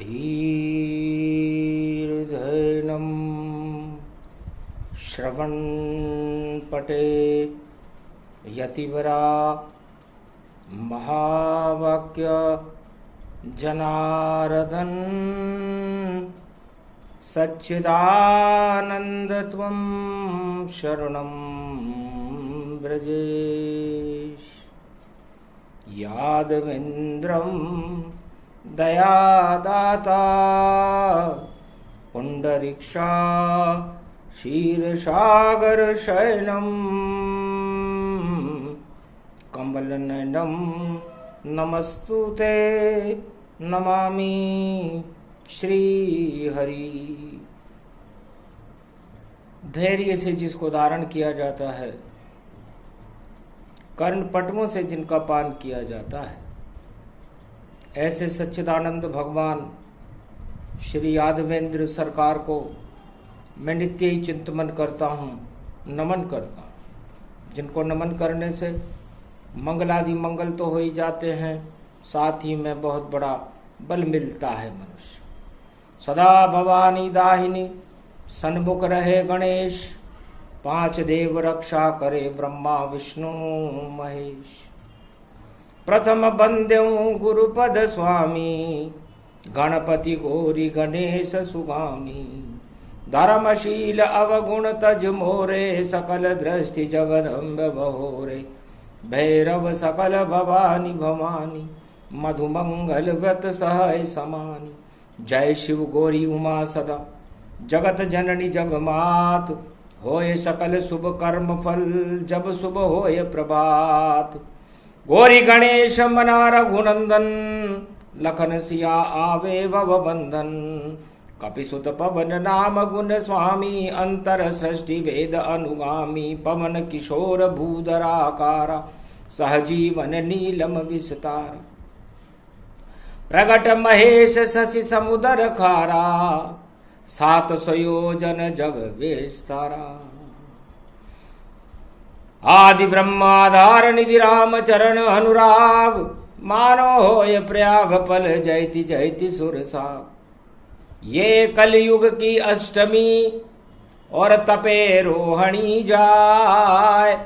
धीर्धैनं श्रवणपटे यतिवरा महावाक्य जनार्दन सच्चिदानन्दत्वं शरणं व्रजेश। यादवेन्द्रं दयादाता पुंडरीक्षा क्षीरसागर शयनं कमलनयनं नमस्तुते नमामि श्रीहरि। धैर्य से जिसको धारण किया जाता है, कर्ण पटवों से जिनका पान किया जाता है, ऐसे सच्चिदानंद भगवान श्री यादवेंद्र सरकार को मैं नित्य ही चिंतन करता हूँ, नमन करता हूँ। जिनको नमन करने से मंगलादि मंगल तो हो ही जाते हैं, साथ ही में बहुत बड़ा बल मिलता है मनुष्य। सदा भवानी दाहिनी सन्मुख रहे गणेश, पांच देव रक्षा करे ब्रह्मा विष्णु महेश। प्रथम बंदेऊ गुरुपद स्वामी, गणपति गौरी गणेश सुगामी। धर्मशील अवगुण तज मोरे, सकल दृष्टि जगदम्ब बहोरे। भैरव सकल भवानी भवानी, मधुमंगल व्रत सहय समानी। जय शिव गौरी उमा सदा, जगत जननी जगमात। होय सकल शुभ कर्म फल, जब शुभ होय प्रभात। गौरी गणेश मना रघुनंदन, लखन सिया आवे भव बंधन। कपिसुत पवन नाम गुण स्वामी, अंतर सृष्टि वेद अनुगामी। पवन किशोर भूधराकारा, सहजीवन नीलम विस्तार। प्रगट महेश शशि समुदर खारा, सात सयोजन जग विस्तारा। आदि ब्रह्माधार निधि राम चरण अनुराग। मानो होय प्रयाग पल जयति जयति सुरसाग। ये कलयुग की अष्टमी और तपे रोहिणी जाय।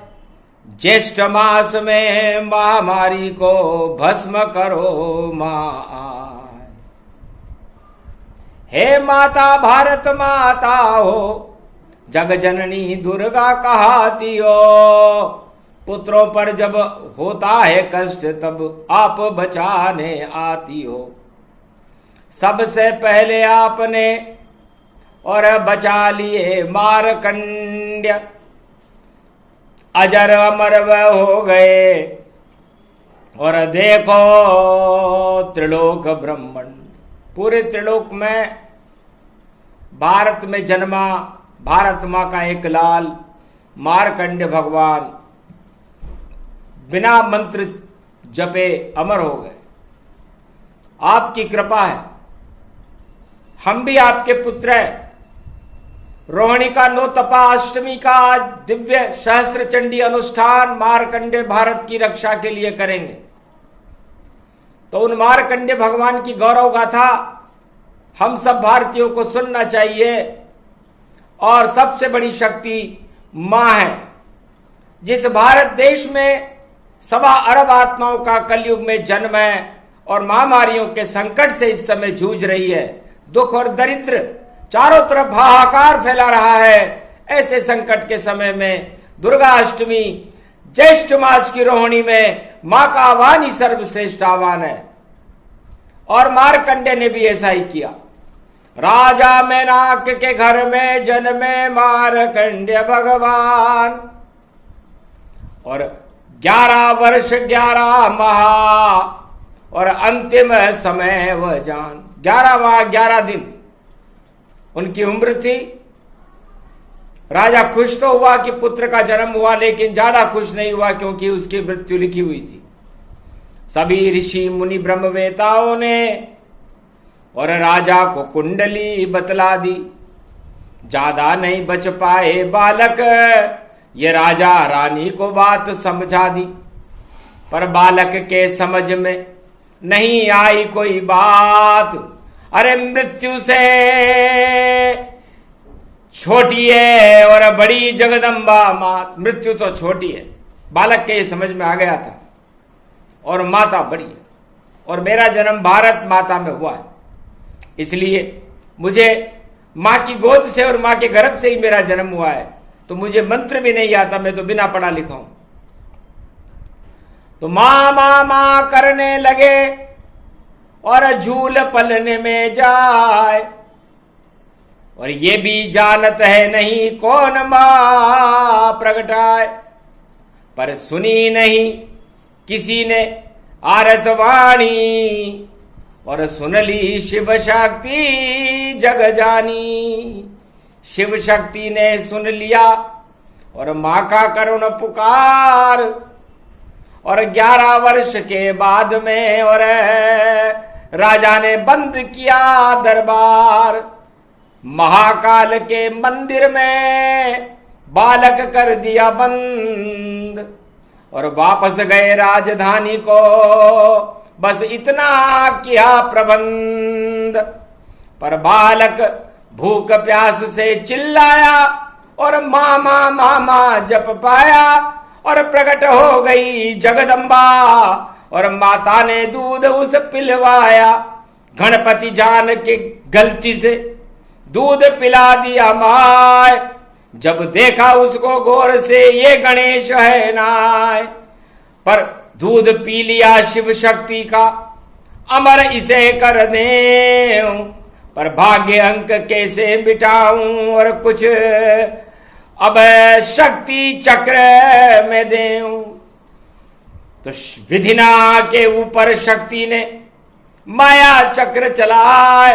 ज्येष्ठ मास में महामारी को भस्म करो माय। हे माता भारत माता हो, जग जननी दुर्गा कहाती हो। पुत्रों पर जब होता है कष्ट, तब आप बचाने आती हो। सबसे पहले आपने और बचा लिए मारकंड्य। अजर अमर वह हो गए, और देखो त्रिलोक ब्रह्मांड। पूरे त्रिलोक में भारत में जन्मा भारत माँ का एक लाल मारकंड्य भगवान बिना मंत्र जपे अमर हो गए। आपकी कृपा है, हम भी आपके पुत्र हैं। रोहिणी का नौतपा अष्टमी का आज दिव्य सहस्त्र चंडी अनुष्ठान मारकंडे भारत की रक्षा के लिए करेंगे। तो उन मारकंडे भगवान की गौरव गाथा हम सब भारतीयों को सुनना चाहिए। और सबसे बड़ी शक्ति मां है, जिस भारत देश में 1.25 अरब आत्माओं का कलयुग में जन्म है और महामारियों के संकट से इस समय जूझ रही है। दुख और दरिद्र चारों तरफ हाहाकार फैला रहा है। ऐसे संकट के समय में दुर्गा अष्टमी ज्येष्ठ मास की रोहिणी में मां का आह्वान ही सर्वश्रेष्ठ आह्वान है। और मारकंडे ने भी ऐसा ही किया। राजा मेनाक के घर में जन्मे मारकंड्य भगवान, और 11 वर्ष 11 माह और अंतिम समय वह जान। 11 माह 11 दिन उनकी उम्र थी। राजा खुश तो हुआ कि पुत्र का जन्म हुआ, लेकिन ज्यादा खुश नहीं हुआ क्योंकि उसकी मृत्यु लिखी हुई थी। सभी ऋषि मुनि ब्रह्मवेताओं ने और राजा को कुंडली बतला दी। ज्यादा नहीं बच पाए बालक, ये राजा रानी को बात समझा दी। पर बालक के समझ में नहीं आई कोई बात। अरे मृत्यु से छोटी है और बड़ी जगदम्बा मात। मृत्यु तो छोटी है, बालक के ये समझ में आ गया था, और माता बड़ी है, और मेरा जन्म भारत माता में हुआ है, इसलिए मुझे मां की गोद से और मां के गर्भ से ही मेरा जन्म हुआ है। तो मुझे मंत्र भी नहीं आता, मैं तो बिना पढ़ा लिखा हूं। तो मां मां मां करने लगे और झूल पलने में जाए, और ये भी जानत है नहीं कौन मां प्रगटाए। पर सुनी नहीं किसी ने आरत वाणी, और सुन ली शिव शक्ति जग जानी। शिव शक्ति ने सुन लिया और मां का करुण पुकार, और 11 वर्ष के बाद में और राजा ने बंद किया दरबार। महाकाल के मंदिर में बालक कर दिया बंद, और वापस गए राजधानी को, बस इतना किया प्रबंध। पर बालक भूख प्यास से चिल्लाया, और मामा मामा जप पाया, और प्रकट हो गई जगदम्बा, और माता ने दूध उस पिलवाया। गणपति जान के गलती से दूध पिला दिया माय, जब देखा उसको गौर से ये गणेश है नाय। पर दूध पी लिया शिव शक्ति का, अमर इसे कर दे, पर भाग्य अंक कैसे मिटाऊं, और कुछ अब शक्ति चक्र में देऊं। तो विधिना के ऊपर शक्ति ने माया चक्र चलाए,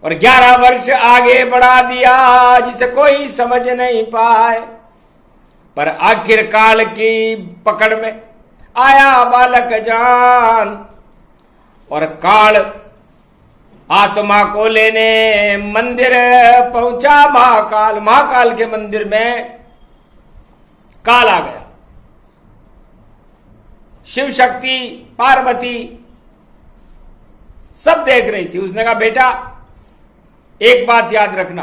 और 11 वर्ष आगे बढ़ा दिया, जिसे कोई समझ नहीं पाए। पर आखिर काल की पकड़ में आया बालक जान, और काल आत्मा को लेने मंदिर पहुंचा महाकाल। महाकाल के मंदिर में काल आ गया। शिव शक्ति पार्वती सब देख रही थी। उसने कहा बेटा एक बात याद रखना,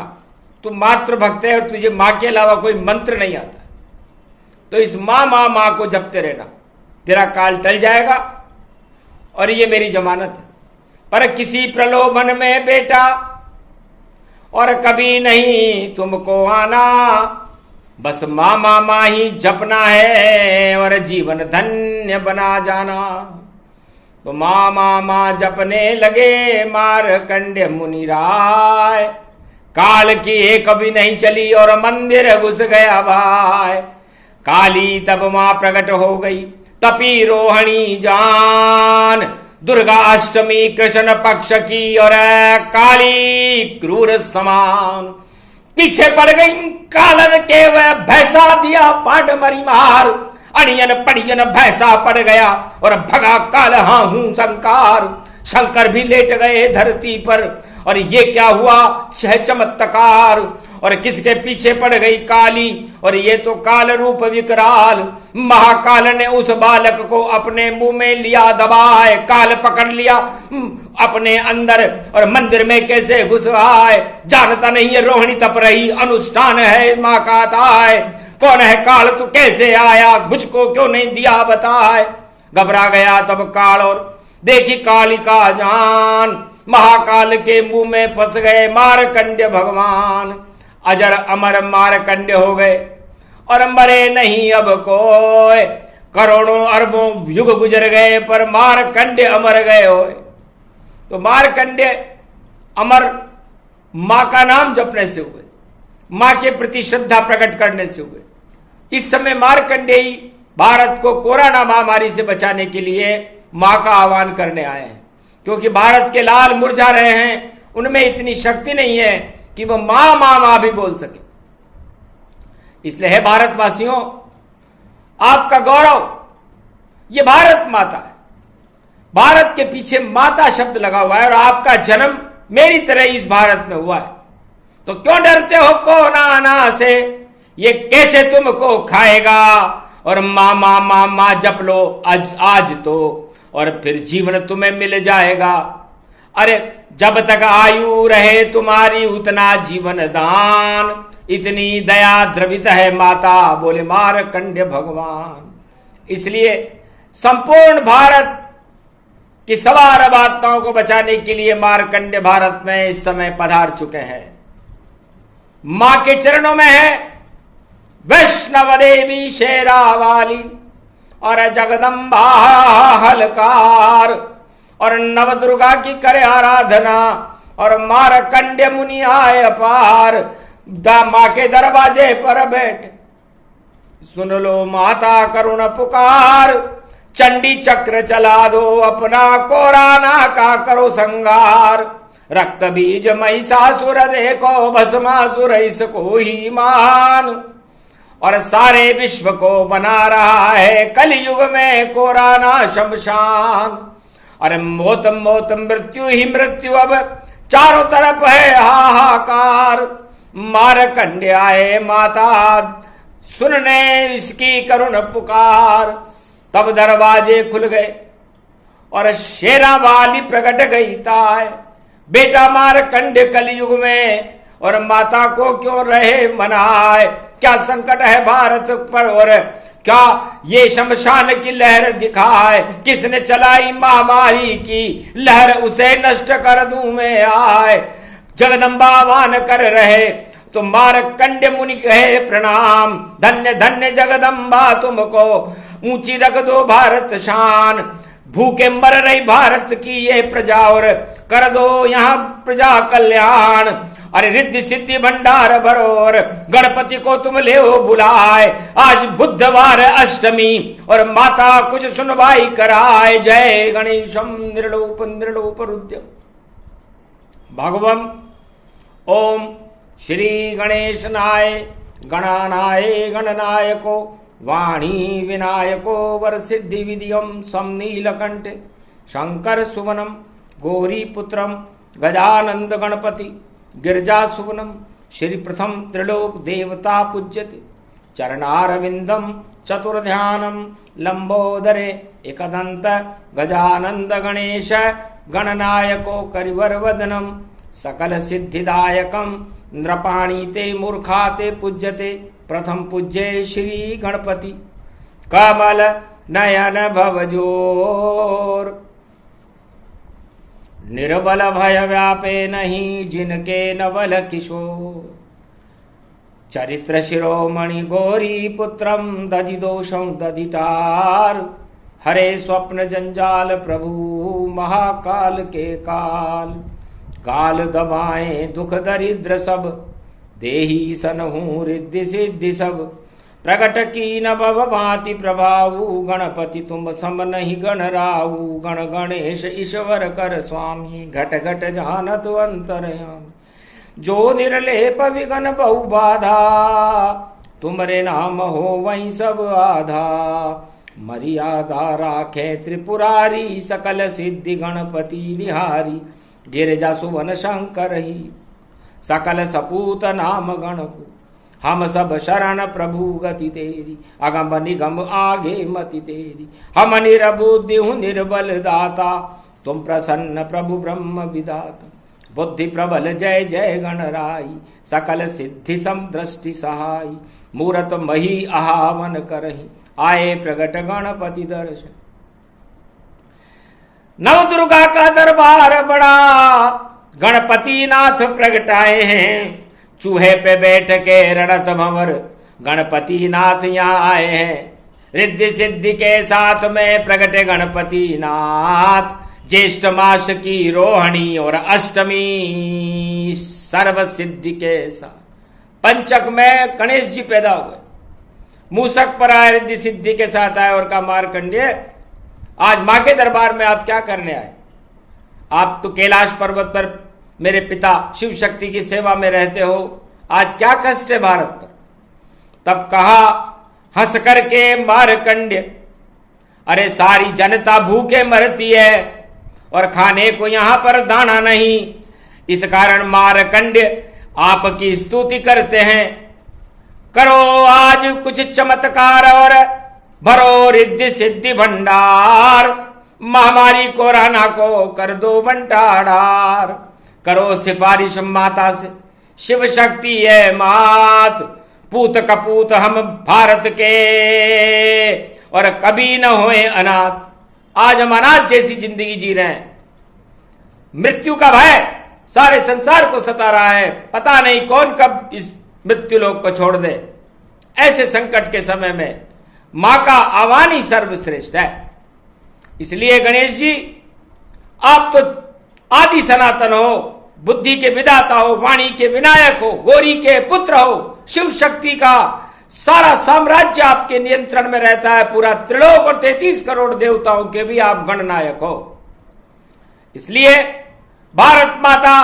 तू मात्र भक्त है और तुझे मां के अलावा कोई मंत्र नहीं आता, तो इस मां मां मां को जपते रहना, तेरा काल टल जाएगा, और ये मेरी जमानत है। पर किसी प्रलोभन में बेटा और कभी नहीं तुमको आना, बस मां मां मां ही जपना है और जीवन धन्य बना जाना। तो मां मां मां जपने लगे मार्कंडेय मुनि राय। काल की एक भी नहीं चली और मंदिर घुस गया भाई। काली तब मां प्रकट हो गई, तपी रोहिणी जान। दुर्गा अष्टमी कृष्ण पक्ष की और काली क्रूर समान। पीछे पड़ गई कालन के वह भैसा दिया पाट मरी मार। अड़ियन पड़ियन भैसा पड़ गया और भगा काल हाँ हूं शंकर। शंकर भी लेट गए धरती पर और ये क्या हुआ शह चमत्कार। और किसके पीछे पड़ गई काली और ये तो काल रूप विकराल। महाकाल ने उस बालक को अपने मुंह में लिया दबाए। काल पकड़ लिया अपने अंदर और मंदिर में कैसे घुस आए। जानता नहीं है रोहिणी तप रही, अनुष्ठान है माँ का ताय। कौन है काल तू कैसे आया, मुझको क्यों नहीं दिया बताए। घबरा गया तब काल और देखी कालिका जान। महाकाल के मुंह में फंस गए मारकंड्य भगवान। अजर अमर मारकंड्य हो गए और मरे नहीं अब कोई। करोड़ों अरबों युग गुजर गए पर मारकंड्य अमर गए हो। तो मारकंड्य अमर मां का नाम जपने से हुए, मां के प्रति श्रद्धा प्रकट करने से हुए। इस समय मारकंडेय ही भारत को कोरोना महामारी से बचाने के लिए मां का आह्वान करने आए हैं। क्योंकि भारत के लाल मुरझा रहे हैं, उनमें इतनी शक्ति नहीं है कि वो मां मां मां भी बोल सके। इसलिए है भारतवासियों, आपका गौरव ये भारत माता है। भारत के पीछे माता शब्द लगा हुआ है और आपका जन्म मेरी तरह इस भारत में हुआ है। तो क्यों डरते हो कोरोना से, ये कैसे तुमको खाएगा। और मां मां मां मां जप लो आज तो, और फिर जीवन तुम्हें मिल जाएगा। अरे जब तक आयु रहे तुम्हारी उतना जीवन दान, इतनी दया द्रवित है माता, बोले मार्कंड्य भगवान। इसलिए संपूर्ण भारत की सवार आत्माओं को बचाने के लिए मार्कंड्य भारत में इस समय पधार चुके हैं। मां के चरणों में है वैष्णव देवी शेरावाली और जगदम्बा हलकार और नवदुर्गा की करे आराधना और मार्कंड्य मुनि आए अपार। मां के दरवाजे पर बैठ सुन लो माता करुण पुकार, चंडी चक्र चला दो अपना कोराना का करो संगार। रक्त बीज महिषासुर देखो भस्मासुर इसको ही मान, और सारे विश्व को बना रहा है कलयुग में कोराना शमशान। अरे मौत मौत मृत्यु ही मृत्यु अब चारों तरफ है हाहाकार। मार्कंड्य आए माता सुनने इसकी करुण पुकार। तब दरवाजे खुल गए और शेरावाली प्रकट गई ताय, बेटा मार्कंड्य कलयुग में और माता को क्यों रहे मनाए। क्या संकट है भारत पर और क्या ये शमशान की लहर दिखाए। किसने चलाई महामारी की लहर उसे नष्ट कर दूं मैं आए। जगदम्बा आह्वान कर रहे तो मार्कंड्य मुनि कहे प्रणाम। धन्य धन्य जगदम्बा तुमको ऊंची रख दो भारत शान। भूखे मर रही भारत की ये प्रजा और कर दो यहाँ प्रजा कल्याण। अरे रिद्धि सिद्धि भंडार भरो और गणपति को तुम ले बुलाए। आज बुधवार अष्टमी और माता कुछ सुनवाई कराए। जय गणेशम निर्लोप निर्लोप रुद्रम भगवम। ओम श्री गणेशनाय गणानाय गणनायको वाणी विनायको वरसिद्धि विधियम सम नीलकंठ शंकर सुवनम गौरी पुत्रम गजानंद गणपति गिरजा सुवनम। श्री प्रथम त्रिलोक देवता पूज्यते चरणारविंदम चतुर्ध्यानम लंबोदरे एकदंत गजानंद गणेश गणनायको करिवर वदनम सकल सिद्धिदायकम नृपाणी ते मूर्खा ते पूज्यते प्रथम पूज्ये श्री गणपति कमल नयन भवजोर। निर्बल भय व्यापे नहीं जिनके नवल किशोर। चरित्र शिरोमणि गौरी पुत्रम दधि दोषं दधितार। हरे स्वप्न जंजाल प्रभु महाकाल के काल। काल दबाए दुख दरिद्र सब देही सनहु रिद्धि सिद्धि सब। प्रकट की न भव भांति प्रभाऊ गणपति तुम सम नहीं गण राऊ। गण गणेश ईश्वर कर स्वामी घट घट जानत अंतरयामी। जो निर्लेप विघन बहु बाधा तुमरे नाम हो वही सब आधा। मर्यादा राखे त्रिपुरारी सकल सिद्धि गणपति निहारी। गिरजा सुवन शंकर ही सकल सपूत नाम गणपु। हम सब शरण प्रभु गति तेरी अगम निगम आगे मति तेरी। हम निरबुद्धि हूँ निर्बल दाता तुम प्रसन्न प्रभु ब्रह्म विदाता। बुद्धि प्रबल जय जय गणराई सकल सिद्धि सम दृष्टि सहाई। मूरत मही आहावन करही आए प्रगट गणपति दर्शन। नव दुर्गा का दरबार बड़ा गणपति नाथ प्रगटाए हैं। चूहे पे बैठ के रणत भंवर गणपति नाथ यहाँ आए हैं। रिद्धि सिद्धि के साथ में प्रगटे गणपति नाथ। ज्येष्ठ मास की रोहिणी और अष्टमी सर्व सिद्धि के साथ। पंचक में गणेश जी पैदा हुए। मूसक पर आए रिद्धि सिद्धि के साथ आए और कहा मार्कंडेय आज मां के दरबार में आप क्या करने आए। आप तो कैलाश पर्वत पर मेरे पिता शिव शक्ति की सेवा में रहते हो। आज क्या कष्ट है भारत पर। तब कहा हंस करके मार्कंड्य अरे सारी जनता भूखे मरती है और खाने को यहां पर दाना नहीं। इस कारण मार्कंड्य आपकी स्तुति करते हैं। करो आज कुछ चमत्कार और भरो रिद्धि सिद्धि भंडार। महामारी कोरोना को कर दो बंटाढार। करो सिफारिश माता से, शिव शक्ति है मात, पूत कपूत हम भारत के और कभी न होए अनाथ। आज हम अनाथ जैसी जिंदगी जी रहे हैं। मृत्यु का भय सारे संसार को सता रहा है, पता नहीं कौन कब इस मृत्यु लोक को छोड़ दे। ऐसे संकट के समय में मां का आह्वान ही सर्वश्रेष्ठ है। इसलिए गणेश जी, आप तो आदि सनातन हो, बुद्धि के विधाता हो, वाणी के विनायक हो, गौरी के पुत्र हो, शिव शक्ति का सारा साम्राज्य आपके नियंत्रण में रहता है। पूरा त्रिलोक और 33 करोड़ देवताओं के भी आप गणनायक हो। इसलिए भारत माता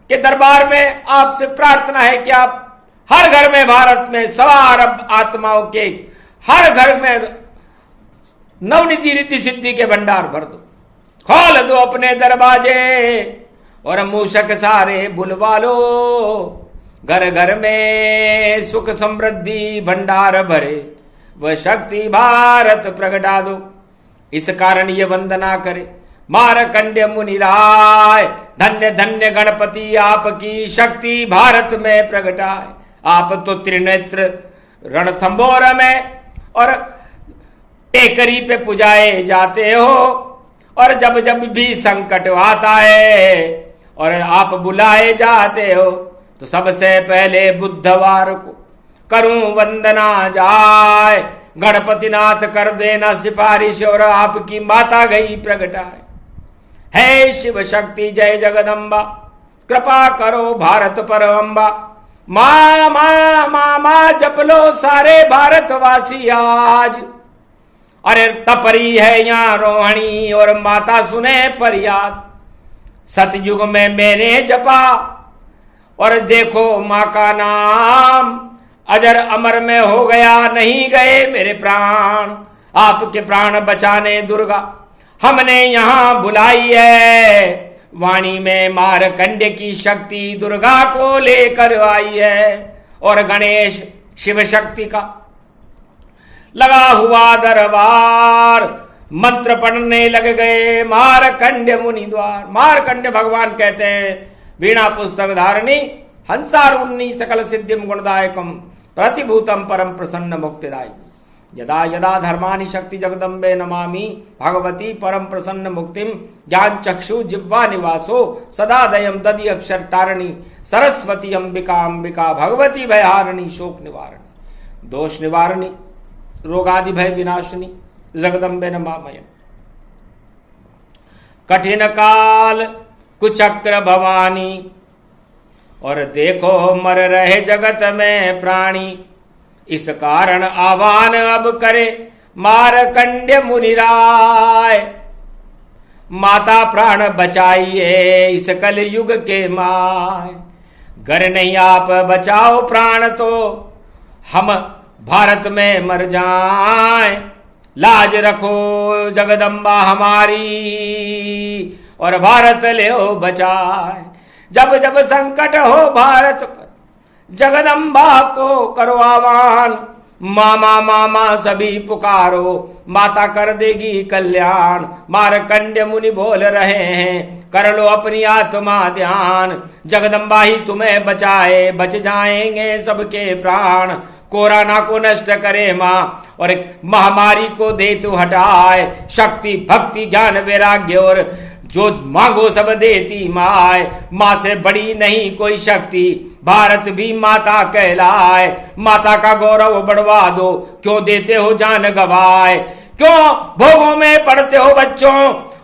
के दरबार में आपसे प्रार्थना है कि आप हर घर में, भारत में 1.25 अरब आत्माओं के हर घर में नवनिधि रिद्धि सिद्धि के भंडार भर दो, खोल दो अपने दरवाजे और मूषक सारे बुलवा लो। घर घर में सुख समृद्धि भंडार भरे, वह शक्ति भारत प्रगटा दो। इस कारण ये वंदना करे मारकंड्य मुनि राय, धन्य धन्य गणपति आपकी शक्ति भारत में प्रगटाए। आप तो त्रिनेत्र रणथंबोर में और टेकरी पे पुजाए जाते हो, और जब जब भी संकट आता है और आप बुलाए जाते हो तो सबसे पहले बुधवार को करूं वंदना जाए। गणपति नाथ कर देना सिफारिश और आपकी माता गई प्रगटाए। हे शिव शक्ति जय जगदम्बा, कृपा करो भारत पर अम्बा। मां मां मां मां जप लो सारे भारतवासी आज। अरे तपरी है यहाँ रोहिणी और माता सुने फरियाद। सतयुग में मैंने जपा और देखो माँ का नाम, अजर अमर में हो गया, नहीं गए मेरे प्राण। आपके प्राण बचाने दुर्गा हमने यहाँ बुलाई है। वाणी में मारकंड्य की शक्ति दुर्गा को लेकर आई है। और गणेश शिव शक्ति का लगा हुआ दरबार, मंत्र पढ़ने लग गए मारकंड्य मुनि द्वार। मारकंड्य भगवान कहते हैं, वीणा पुस्तक धारणी हंसारूढ़ी सकल सिद्धिम गुणदायकम प्रतिभूतम परम प्रसन्न मुक्तिदायी। यदा यदा धर्मानि शक्ति जगदम्बे नमामि भगवती परम प्रसन्न मुक्तिम। ज्ञान चक्षु जिह्वा निवासो सदा दयम दधि अक्षर तारणी। सरस्वती अंबिका अंबिका भगवती भयहारिणी शोक निवारणी दोष निवारणी रोगादि भय विनाशिनी जगदम्बे नमामयम्। कठिन काल कुचक्र भवानी और देखो मर रहे जगत में प्राणी। इस कारण आह्वान अब करे मारकंड्य मुनिराय। माता प्राण बचाइए इस कल युग के माय। घर नहीं आप बचाओ प्राण तो हम भारत में मर जाएं। लाज रखो जगदम्बा हमारी और भारत ले हो बचाए। जब जब संकट हो भारत पर जगदम्बा को करो आह्वान। मामा मामा सभी पुकारो माता कर देगी कल्याण। मारकंड्य मुनि बोल रहे हैं कर लो अपनी आत्मा ध्यान। जगदम्बा ही तुम्हें बचाए बच जाएंगे सबके प्राण। कोरोना को नष्ट करे माँ और एक महामारी को दे तू हटाए। शक्ति भक्ति ज्ञान वैराग्य और जो मांगो सब देती माए। माँ से बड़ी नहीं कोई शक्ति भारत भी माता कहलाए। माता का गौरव बढ़वा दो क्यों देते हो जान गवाए। क्यों भोगों में पड़ते हो बच्चों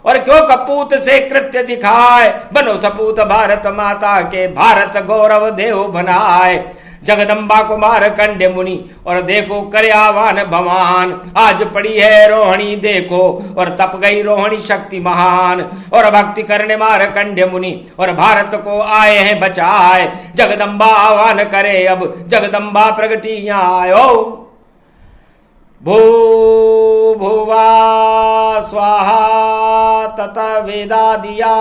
और क्यों कपूत से कृत्य दिखाए। बनो सपूत भारत माता के भारत गौरव देव बनाए। जगदम्बा को मारकंड्य मुनि और देखो करे आह्वान भवान। आज पड़ी है रोहिणी देखो और तप गई रोहिणी शक्ति महान। और भक्ति करने मारकंड्य मुनि और भारत को आए हैं बचाए। जगदम्बा आह्वान करे अब जगदम्बा प्रगटी आयो। भू भुवा स्वाहा तत वेदा दिया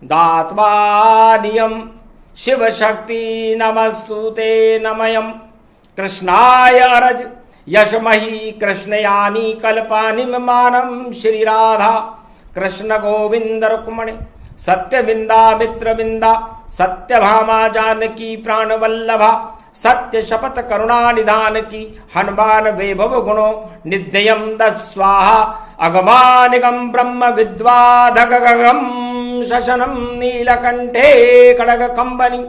दात्वा नियम। शिव शक्ति नमस्तुते नमयम। कृष्णाय अरज यशमही कृष्णयानी कल्पानि मानम श्री राधा कृष्ण गोविंद रुक्मणे सत्य बिंदा मित्र बिंदा सत्य भामा जानकी प्राण वल्लभा सत्य शपथ करुणा निधान की हनुमान वैभव गुणो निध्ययम दस्वाहा अगमानिगम ब्रह्म विद्वाधगगम शशनम नीलकंठे खड़ग कंबनी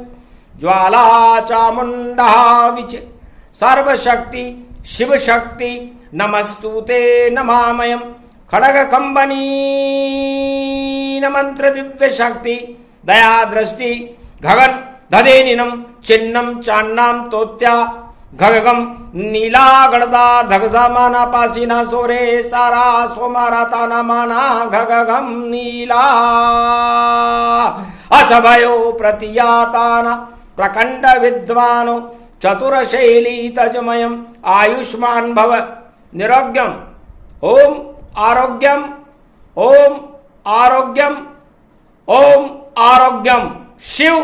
ज्वाला चामुंडा विचे सर्वशक्ति शिव शक्ति नमस्तुते नमामयम खड़ग कंबनी न मंत्र दिव्य शक्ति दया दृष्टि गगन दधेनिनम चिन्नम चान्नाम तोत्या गगगम नीला गड़दा धगजा माना पासीना सोरे सारा सोमारा ताना माना गगगम नीला असभयो प्रतियाताना प्रकंड विद्वानो चतुरशैली तजमयम आयुष्मान भव निरोग्यम ओम आरोग्यम ओम आरोग्यम ओम आरोग्यम शिव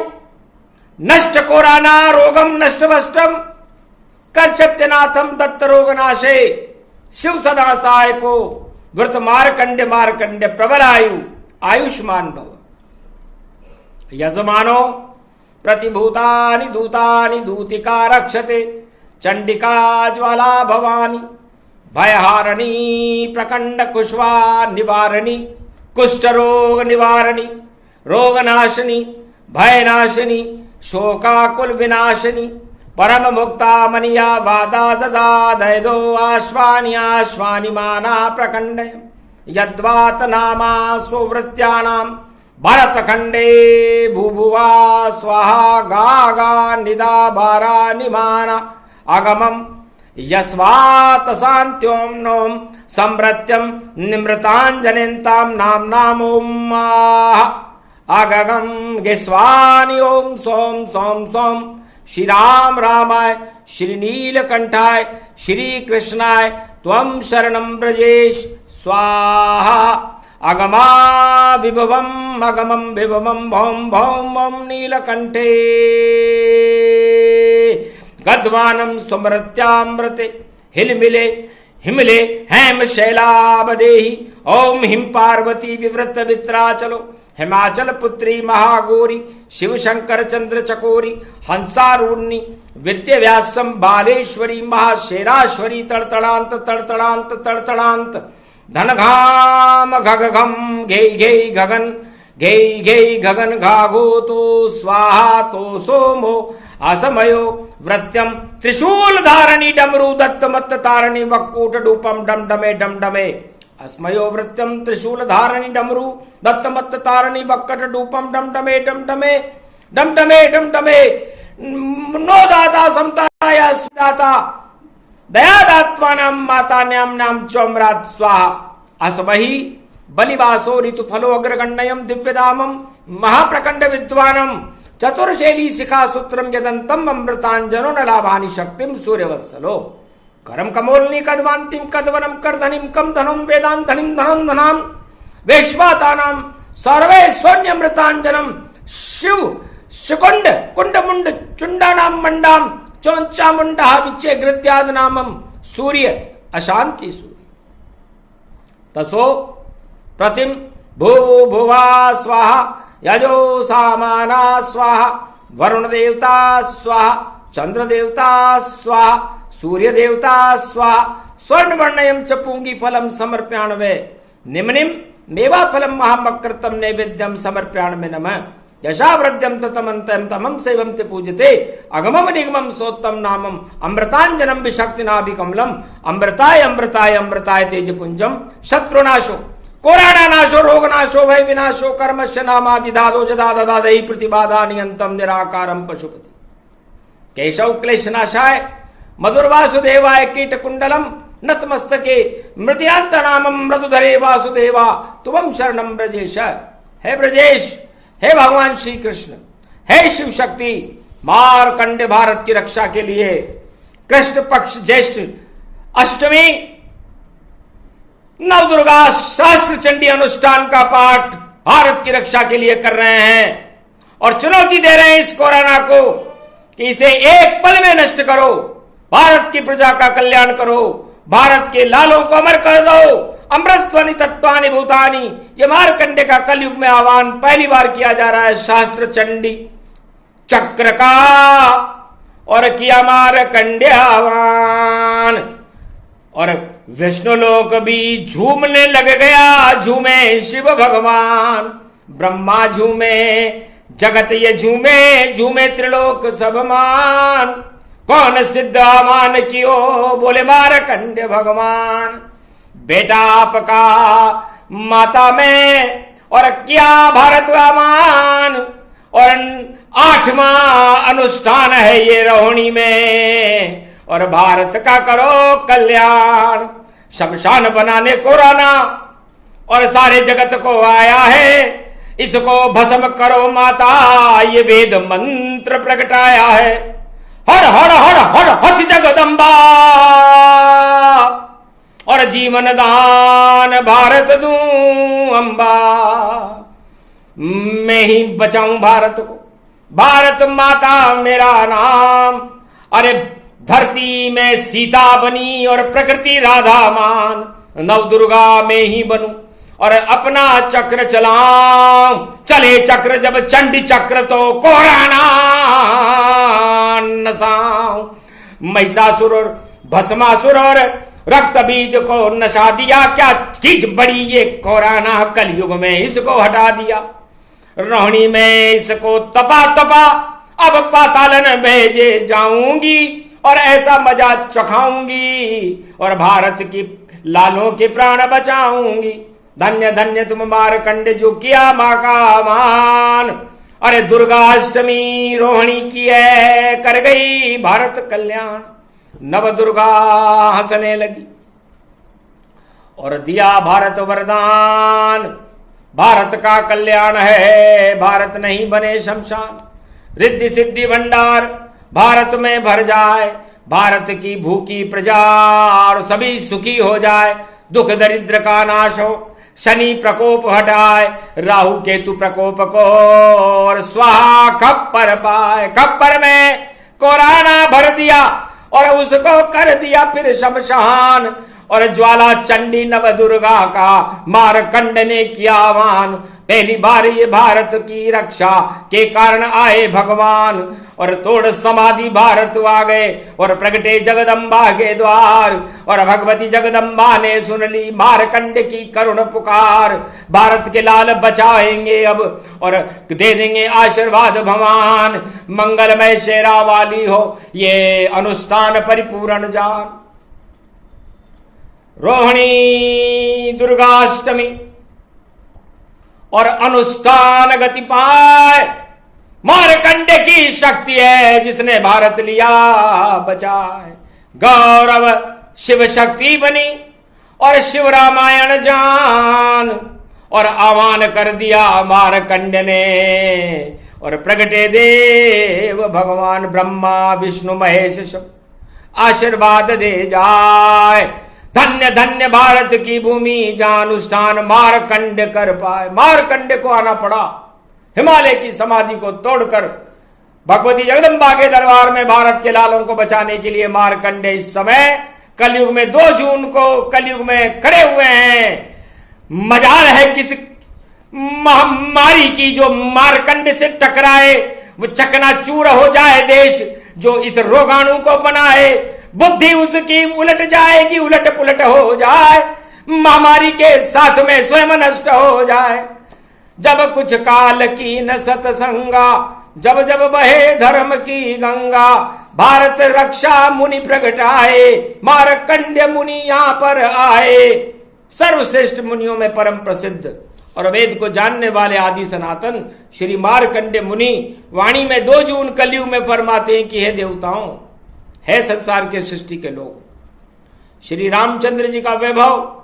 नष्ट कोराना रोगम नष्टवष्टम कर्चत्यनाथम दत्त रोगनाशे शिव सदा सहाय को व्रत मारकंडे मारकंडे प्रबल आयुष्मान भव यजमानो प्रतिभूतानि दूतानि दूतिका रक्षते चंडिका ज्वाला भवानी भयहारिणी प्रकंड कुशवा निवारणी कुष्ठ रोग निवारणी रोगनाशिनी भयनाशिनी शोकाकुल विनाशिनी परम मुक्ता मनिया वादा सजा दयदो आश्वानि आश्वानि माना प्रकंडय यद्वात नामा स्ववृत्यानाम भरतखंडे भूभुवा स्वाहा गागा निदा बारा निमाना अगमम यस्वात शांत्योम नोम संभृत्यम निमृतांजनेन्ताम नाम नामोम अगगम गिस्वानि ओम सोम सोम सोम श्री राम रामाय श्री नीलकंठाय श्री कृष्णाय त्वं शरणं ब्रजेश स्वाहा अगमा विभवम अगमम विभवम भौम भौम ओम नीलकंठे गद्वानम सुमृत्यामृते हिलमिले हिमले हेम शैलाबदेहि ओम हिम पार्वती विवृत वित्राचलो हिमाचल पुत्री महागौरी शिव शंकर चंद्र चकोरी हंसारूढ़नी विद्य व्यासम बालेश्वरी महाशेराश्वरी तड़तड़ांत तड़तड़ांत तड़तड़ांत धनघाम घगघम घे घे गगन घे घे गगन घाघो तो स्वाहा तो सोमो असमयो वृत्यम त्रिशूल धारणी डमरू दत्त मत्त तारणी वक्कूट डूपम डमडमे डमडमे अस्मयो वृत्यम त्रिशूल धारणी डमरू दत्त मत्त तारणी वक्कट डूपम डमडमे डमडमे डमडमे डमडमे नो दाता समताया दाता दया दात्वानाम मातान्याम नाम चौमरात स्वाहा अस्महि बलिवासो ऋतु फलो अग्रगण्यम दिव्यदामम महाप्रकंड विद्वानम चतुर्शैली शिखा सूत्रम यदंतम अमृतांजनो न लाभानि शक्तिम सूर्यवत्सलो करम कमोलनी कदवांतिम कदवनम करधनिम कम धनुम वेदांतनिम धनम धनाम वैश्वातानाम सर्वे स्वन्यमृतांजनम शिव शिकुंड कुंड मुंड चुंडानाम मंडाम चौंचा मुंडा विचे गृत्याद नामम सूर्य अशांति सूर्य तसो प्रतिम भू भुवा स्वाहा यजो सामाना स्वाहा वरुण देवता स्वाहा चंद्र देवता स्वाहा सूर्य देवता स्वाहा स्वर्ण वर्णयम च पूंगी फलम समर्प्याणवे निम्निम मेवा फलम महामकृतम नैवेद्यम समर्प्याणमे नमः यशावृद्यम ततमंतम तमम सेवम ते पूजते अगमम निगमम सोत्तम नामम अमृतांजनम विशक्तिनाभिकमलम अमृताय अमृताय अमृताय तेजपुंजम शत्रुनाशो कोराडा नाशो रोगनाशो भय विनाशो कर्मश्य नामादिदादो जदा ददादहि प्रतिबाधा नियंतम निराकारम पशुपति केशव क्लेशनाशाय मधुर वासुदेवाय कीट कुंडलम नतमस्तके मृदयांत नामम मृदुधरे वासुदेवा तुम शरणम ब्रजेश हे ब्रजेश हे भगवान श्री कृष्ण हे शिव शक्ति मारकंडे भारत की रक्षा के लिए कृष्ण पक्ष ज्येष्ठ अष्टमी नवदुर्गा शास्त्र चंडी अनुष्ठान का पाठ भारत की रक्षा के लिए कर रहे हैं और चुनौती दे रहे हैं इस कोरोना को कि इसे एक पल में नष्ट करो। भारत की प्रजा का कल्याण करो, भारत के लालों को अमर कर दो। अमृतत्वानि तत्वानि भूतानि, ये मार्कंडे का कलयुग में आह्वान पहली बार किया जा रहा है शास्त्र चंडी चक्र का, और किया मार्कंडे आह्वान। और विष्णु लोक भी झूमने लग गया, झूमे शिव भगवान, ब्रह्मा झूमे, जगत ये झूमे, झूमे त्रिलोक सब मान। कौन सिद्ध आमान कियो, बोले मार्कंडे भगवान। बेटा आपका माता में, और क्या भारत आमान, और 8वां अनुष्ठान है ये रोहिणी में, और भारत का करो कल्याण। शमशान बनाने को राना, और सारे जगत को आया है, इसको भस्म करो माता, ये वेद मंत्र प्रगटाया है। हर हर हर हर हस जगदम्बा, और जीवन दान भारत दूं अम्बा। मैं ही बचाऊं भारत को, भारत माता मेरा नाम। अरे धरती में सीता बनी, और प्रकृति राधा मान। नव दुर्गा में ही बनूं, और अपना चक्र चलाऊं। चले चक्र जब चंडी चक्र, तो कोराना नसाऊं। महिषासुर और भस्मासुर और रक्त बीज को नशा दिया, क्या चीज बड़ी ये कोराना, कलयुग में इसको हटा दिया। रोहिणी में इसको तपा तपा, अब पातालन भेजे जाऊंगी, और ऐसा मजा चखाऊंगी, और भारत की लालों के प्राण बचाऊंगी। धन्य धन्य तुम मार्कंडे, जो किया मां का मान। अरे दुर्गाष्टमी रोहिणी की है, कर गई भारत कल्याण। नव दुर्गा हंसने लगी, और दिया भारत वरदान। भारत का कल्याण है, भारत नहीं बने शमशान। रिद्धि सिद्धि भंडार भारत में भर जाए, भारत की भूखी प्रजा और सभी सुखी हो जाए। दुख दरिद्र का नाश हो, शनि प्रकोप हटाए, राहु केतु प्रकोप को, और स्वाहा खप्पर पाए। खप्पर में कोराना भर दिया, और उसको कर दिया फिर शमशान। और ज्वाला चंडी नव दुर्गा का मारकंड ने किया आह्वान। पहली बार ये भारत की रक्षा के कारण आए भगवान, और तोड़ समाधि भारत आ गए, और प्रगटे जगदम्बा के द्वार। और भगवती जगदम्बा ने सुन ली मारकंड की करुण पुकार। भारत के लाल बचाएंगे अब, और दे देंगे आशीर्वाद भगवान। मंगलमय शेरा वाली हो ये अनुष्ठान परिपूर्ण जान। रोहिणी दुर्गाष्टमी और अनुष्ठान गति पाए। मारकंडे की शक्ति है जिसने भारत लिया बचाए। गौरव शिव शक्ति बनी और शिव रामायण जान, और आह्वान कर दिया मारकंड ने। और प्रगटे देव भगवान ब्रह्मा विष्णु महेश सब आशीर्वाद दे जाए। धन्य धन्य भारत की भूमि जहां अनुष्ठान मारकंड कर पाए। मारकंड को आना पड़ा हिमालय की समाधि को तोड़कर भगवती जगदम्बा के दरबार में भारत के लालों को बचाने के लिए। मारकंडे इस समय कलयुग में 2 जून को कलयुग में खड़े हुए हैं। मजाल है किस महामारी की जो मारकंड से टकराए, वो चकनाचूर हो जाए देश जो इस रोगाणु को बनाए। बुद्धि उसकी उलट जाएगी, उलट पुलट हो जाए, महामारी के साथ में स्वयं नष्ट हो जाए। जब कुछ काल की न सतसंगा, जब जब बहे धर्म की गंगा, भारत रक्षा मुनि प्रगटाए। मारकंड्य मुनि यहां पर आए, सर्वश्रेष्ठ मुनियों में परम प्रसिद्ध और वेद को जानने वाले आदि सनातन श्री मारकंड्य मुनि वाणी में 2 जून कलयुग में फरमाते हैं कि हे देवताओं, है संसार के सृष्टि के लोग, श्री रामचंद्र जी का वैभव,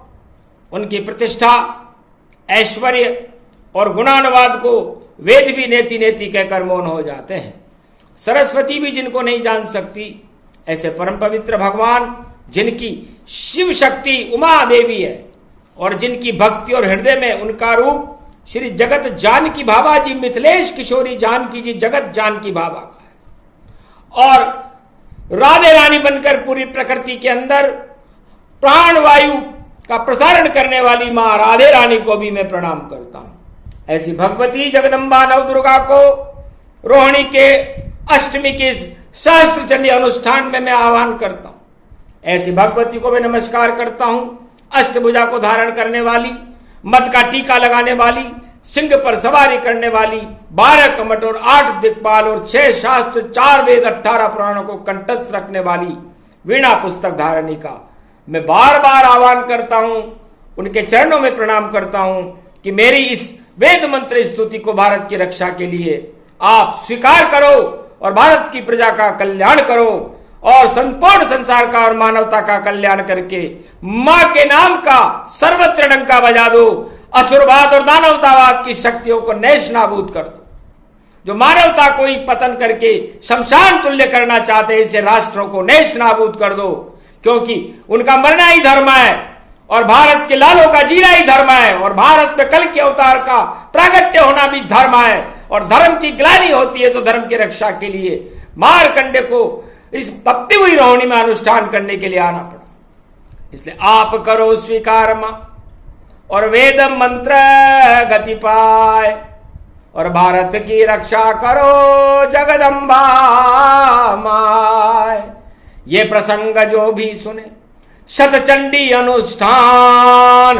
उनकी प्रतिष्ठा, ऐश्वर्य और गुणानुवाद को वेद भी नेति नेति कहकर मौन हो जाते हैं। सरस्वती भी जिनको नहीं जान सकती, ऐसे परम पवित्र भगवान जिनकी शिव शक्ति उमा देवी है और जिनकी भक्ति और हृदय में उनका रूप श्री जगत जानकी बाबा जी, मिथिलेश किशोरी जानकी जी जगत जानकी बाबा का है। और राधे रानी बनकर पूरी प्रकृति के अंदर प्राण वायु का प्रसारण करने वाली मां राधे रानी को भी मैं प्रणाम करता हूं। ऐसी भगवती जगदम्बा नव दुर्गा को रोहिणी के अष्टमी के सहस्त्र चंडी अनुष्ठान में मैं आह्वान करता हूं। ऐसी भगवती को मैं नमस्कार करता हूं। अष्टभुजा को धारण करने वाली, मद का टीका लगाने वाली, सिंह पर सवारी करने वाली, 12 कमट और 8 दिक्पाल और 6 शास्त्र, 4 वेद, 18 पुराणों को कंठस्थ रखने वाली वीणा पुस्तक धारणी का मैं बार बार आह्वान करता हूं, उनके चरणों में प्रणाम करता हूं कि मेरी इस वेद मंत्र स्तुति को भारत की रक्षा के लिए आप स्वीकार करो और भारत की प्रजा का कल्याण करो और संपूर्ण संसार का और मानवता का कल्याण करके मां के नाम का सर्वत्र डंका बजा दो। असुरवाद और दानवतावाद की शक्तियों को नेश नाबूद कर दो। जो मानवता को ही पतन करके शमशान तुल्य करना चाहते हैं, ऐसे राष्ट्रों को नेश नाबूद कर दो, क्योंकि उनका मरना ही धर्म है और भारत के लालों का जीना ही धर्म है और भारत में कल के अवतार का प्रागट्य होना भी धर्म है और धर्म की ग्लानि होती है तो धर्म की रक्षा के लिए मारकंडे को इस तपती हुई रोहिणी में अनुष्ठान करने के लिए आना पड़ा। इसलिए आप करो स्वीकार मां और वेद मंत्र गति पाए और भारत की रक्षा करो जगदम्बा माय। ये प्रसंग जो भी सुने शतचंडी अनुष्ठान,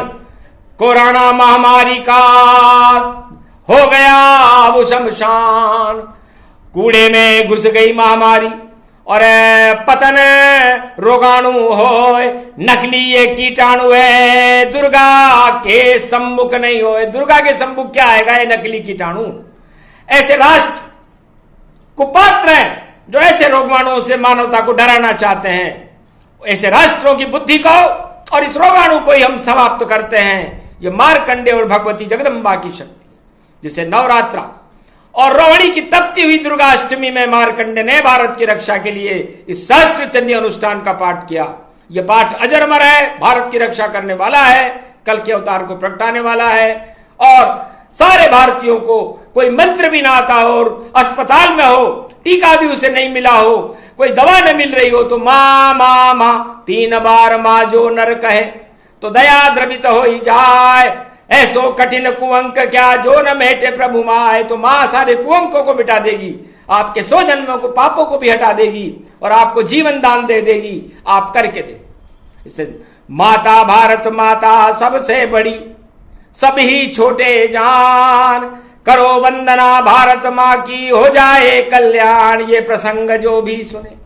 कोरोना महामारी का हो गया अब शमशान। कूड़े में घुस गई महामारी और पतन रोगाणु हो, नकली ये कीटाणु है, दुर्गा के सम्मुख नहीं हो। दुर्गा के सम्मुख क्या आएगा? ये नकली कीटाणु। ऐसे राष्ट्र कुपात्र हैं जो ऐसे रोगाणुओं से मानवता को डराना चाहते हैं। ऐसे राष्ट्रों की बुद्धि को और इस रोगाणु को ही हम समाप्त करते हैं। ये मारकंडे और भगवती जगदम्बा की शक्ति, जिसे नवरात्रा और रोहिणी की तपती हुई दुर्गाष्टमी में मारकंडे ने भारत की रक्षा के लिए इस सहस्त्र चंडी अनुष्ठान का पाठ किया। यह पाठ अजरमर है, भारत की रक्षा करने वाला है, कल के अवतार को प्रगटाने वाला है और सारे भारतीयों को कोई मंत्र भी ना आता हो और अस्पताल में हो, टीका भी उसे नहीं मिला हो, कोई दवा न मिल रही हो तो मां मां मां 3 बार मां जो नर कहे तो दया द्रवित हो ही जाए। ऐसो कठिन कुअंक क्या जो न मेटे प्रभु माए। तो मां सारे कुअंकों को मिटा देगी, आपके 100 जन्मों को पापों को भी हटा देगी और आपको जीवन दान दे देगी। आप करके दे। इससे माता भारत माता सबसे बड़ी, सभी छोटे जान, करो वंदना भारत मां की हो जाए कल्याण। ये प्रसंग जो भी सुने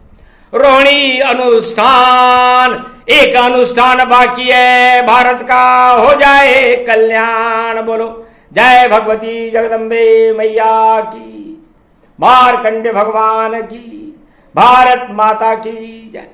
रोहिणी अनुष्ठान, एक अनुष्ठान बाकी है, भारत का हो जाए कल्याण। बोलो जय भगवती जगदम्बे मैया की, मारकंडे भगवान की, भारत माता की जय।